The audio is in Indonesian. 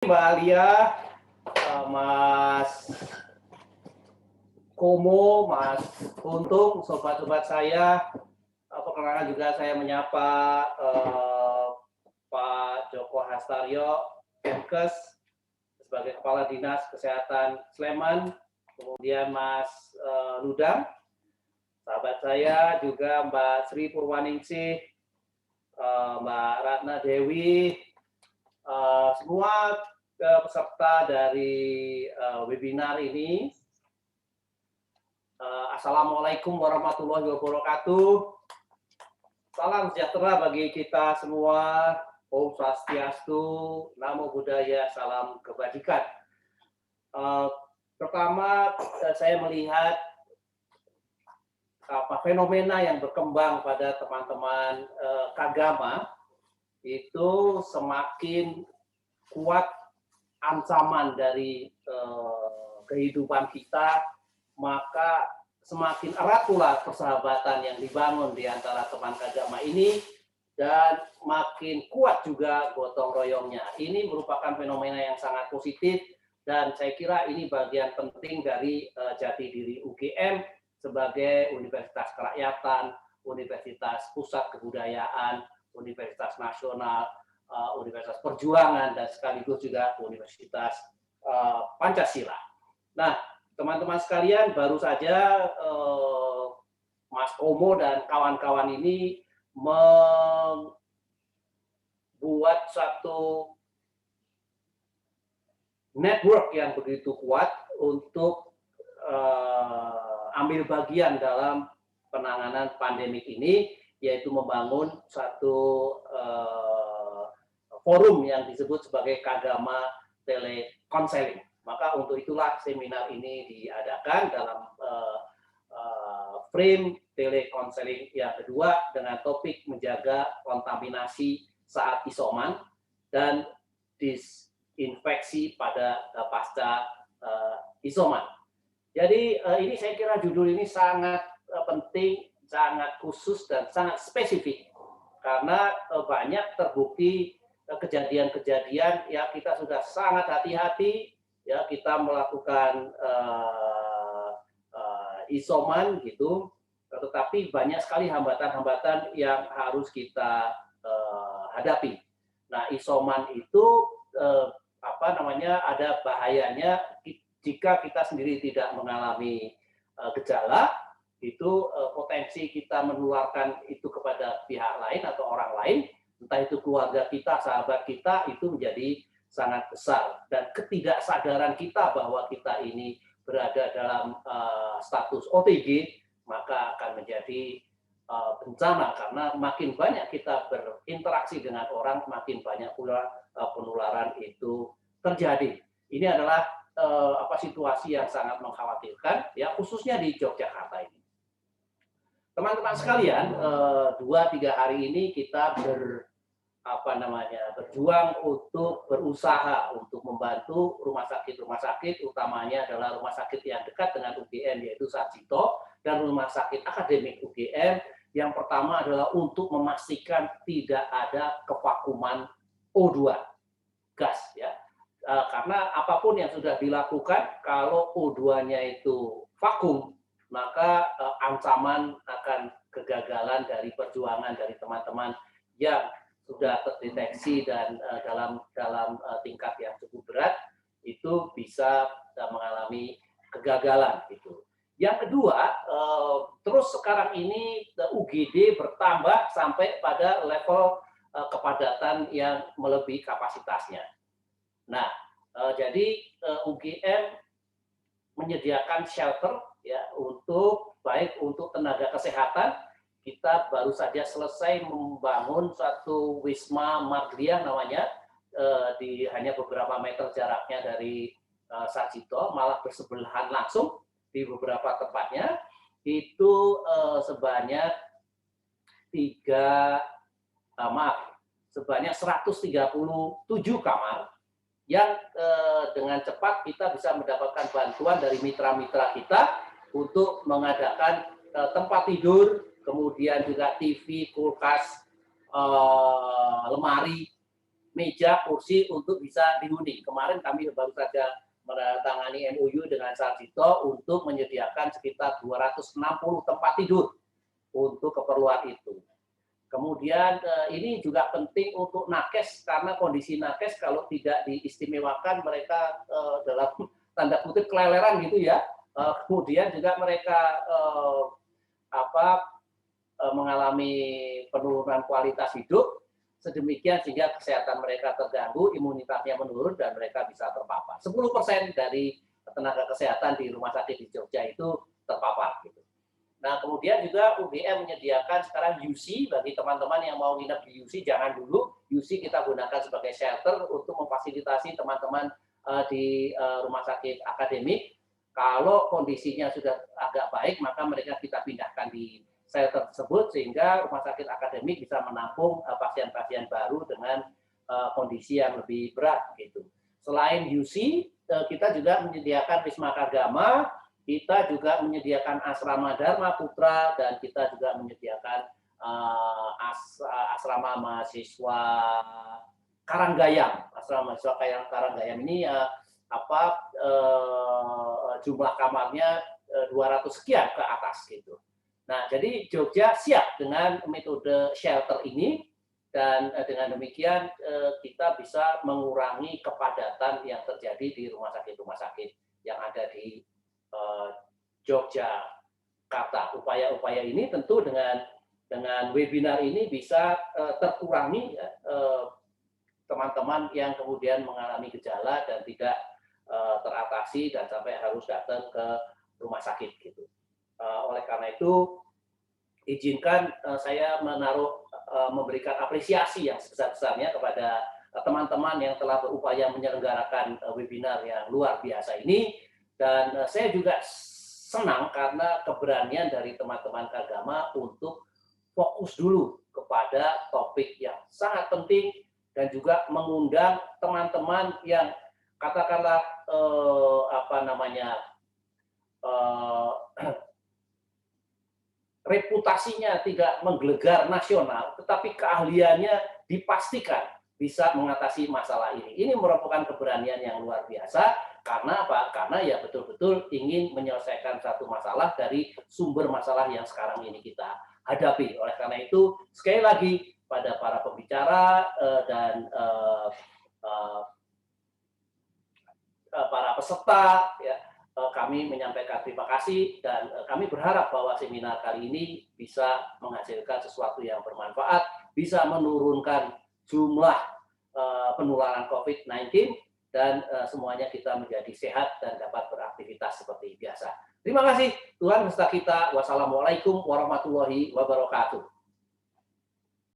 Mbak Alia, Mas Komo, Mas Untung, sobat-sobat saya. Perkenalkan juga saya menyapa Pak Joko Hastaryo, Kemenkes, sebagai Kepala Dinas Kesehatan Sleman, kemudian Mas Ludang, sahabat saya juga Mbak Sri Purwaningsih, Mbak Ratna Dewi, semua peserta dari webinar ini. Assalamualaikum warahmatullahi wabarakatuh. Salam sejahtera bagi kita semua. Om Swastiastu, Namo Buddhaya, salam kebajikan. Pertama, saya melihat fenomena yang berkembang pada teman-teman Kagama itu semakin kuat ancaman dari kehidupan kita, maka semakin erat pula persahabatan yang dibangun di antara teman Kagama ini, dan makin kuat juga gotong royongnya. Ini merupakan fenomena yang sangat positif, dan saya kira ini bagian penting dari jati diri UGM sebagai Universitas Kerakyatan, Universitas Pusat Kebudayaan, Universitas Nasional, Universitas Perjuangan, dan sekaligus juga Universitas Pancasila. Nah, teman-teman sekalian, baru saja Mas Komo dan kawan-kawan ini membuat satu network yang begitu kuat untuk ambil bagian dalam penanganan pandemik ini, yaitu membangun satu forum yang disebut sebagai Kagama Telekonseling. Maka untuk itulah seminar ini diadakan dalam frame telekonseling yang kedua dengan topik menjaga kontaminasi saat isoman dan disinfeksi pada pasca isoman. Jadi ini saya kira judul ini sangat penting, sangat khusus dan sangat spesifik karena banyak terbukti kejadian-kejadian ya kita sudah sangat hati-hati ya kita melakukan isoman gitu, tetapi banyak sekali hambatan-hambatan yang harus kita hadapi. Nah, isoman itu ada bahayanya jika kita sendiri tidak mengalami gejala, itu potensi kita menularkan itu kepada pihak lain atau orang lain, entah itu keluarga kita, sahabat kita, itu menjadi sangat besar. Dan ketidaksadaran kita bahwa kita ini berada dalam status OTG, maka akan menjadi bencana karena makin banyak kita berinteraksi dengan orang, makin banyak pula penularan itu terjadi. Ini adalah situasi yang sangat mengkhawatirkan, ya khususnya di Yogyakarta ini. Teman-teman sekalian, 2-3 hari ini kita berjuang untuk berusaha untuk membantu rumah sakit, utamanya adalah rumah sakit yang dekat dengan UGM yaitu Sarjito dan rumah sakit akademik UGM. Yang pertama adalah untuk memastikan tidak ada kevakuman O2 gas ya. Karena apapun yang sudah dilakukan kalau O2-nya itu vakum, maka ancaman akan kegagalan dari perjuangan dari teman-teman yang sudah terdeteksi dan dalam tingkat yang cukup berat itu bisa mengalami kegagalan gitu. Yang kedua, terus sekarang ini UGD bertambah sampai pada level kepadatan yang melebihi kapasitasnya. Nah, jadi UGM menyediakan shelter ya baik untuk tenaga kesehatan. Kita baru saja selesai membangun satu Wisma Margria namanya, hanya beberapa meter jaraknya dari Sarjito, malah bersebelahan langsung di beberapa tempatnya. Itu sebanyak 137 kamar yang dengan cepat kita bisa mendapatkan bantuan dari mitra-mitra kita untuk mengadakan tempat tidur, kemudian juga TV, kulkas, lemari, meja, kursi untuk bisa dihuni. Kemarin kami baru saja menandatangani MOU dengan Sarjito untuk menyediakan sekitar 260 tempat tidur untuk keperluan itu. Kemudian ini juga penting untuk nakes karena kondisi nakes kalau tidak diistimewakan mereka dalam tanda kutip keleleran gitu ya. Kemudian juga mereka mengalami penurunan kualitas hidup sedemikian sehingga kesehatan mereka terganggu, imunitasnya menurun dan mereka bisa terpapar. 10% dari tenaga kesehatan di rumah sakit di Jogja itu terpapar gitu. Nah, kemudian juga UGM menyediakan sekarang UC bagi teman-teman yang mau nginep di UC, jangan dulu. UC kita gunakan sebagai shelter untuk memfasilitasi teman-teman di rumah sakit akademik. Kalau kondisinya sudah agak baik, maka mereka kita pindahkan di shelter tersebut sehingga rumah sakit akademik bisa menampung pasien-pasien baru dengan kondisi yang lebih berat gitu. Selain UC, kita juga menyediakan Wisma Kagama, kita juga menyediakan asrama Dharma Putra, dan kita juga menyediakan asrama mahasiswa Karanggayam. Asrama mahasiswa Karanggayam ini jumlah kamarnya 200 sekian ke atas gitu. Nah, jadi Jogja siap dengan metode shelter ini, dan dengan demikian kita bisa mengurangi kepadatan yang terjadi di rumah sakit yang ada di Yogyakarta. Upaya-upaya ini tentu dengan webinar ini bisa terkurangi teman-teman yang kemudian mengalami gejala dan tidak teratasi dan sampai harus datang ke rumah sakit gitu. Oleh karena itu izinkan saya memberikan apresiasi yang sebesar-besarnya kepada teman-teman yang telah berupaya menyelenggarakan webinar yang luar biasa ini. Dan saya juga senang karena keberanian dari teman-teman Kagama untuk fokus dulu kepada topik yang sangat penting dan juga mengundang teman-teman yang katakanlah reputasinya tidak menggelegar nasional, tetapi keahliannya dipastikan bisa mengatasi masalah ini. Ini merupakan keberanian yang luar biasa. Karena apa? Karena ya betul-betul ingin menyelesaikan satu masalah dari sumber masalah yang sekarang ini kita hadapi. Oleh karena itu, sekali lagi pada para pembicara dan para peserta, ya, kami menyampaikan terima kasih dan kami berharap bahwa seminar kali ini bisa menghasilkan sesuatu yang bermanfaat, bisa menurunkan jumlah penularan COVID-19, dan semuanya kita menjadi sehat dan dapat beraktivitas seperti biasa. Terima kasih, Tuhan beserta kita. Wassalamualaikum warahmatullahi wabarakatuh.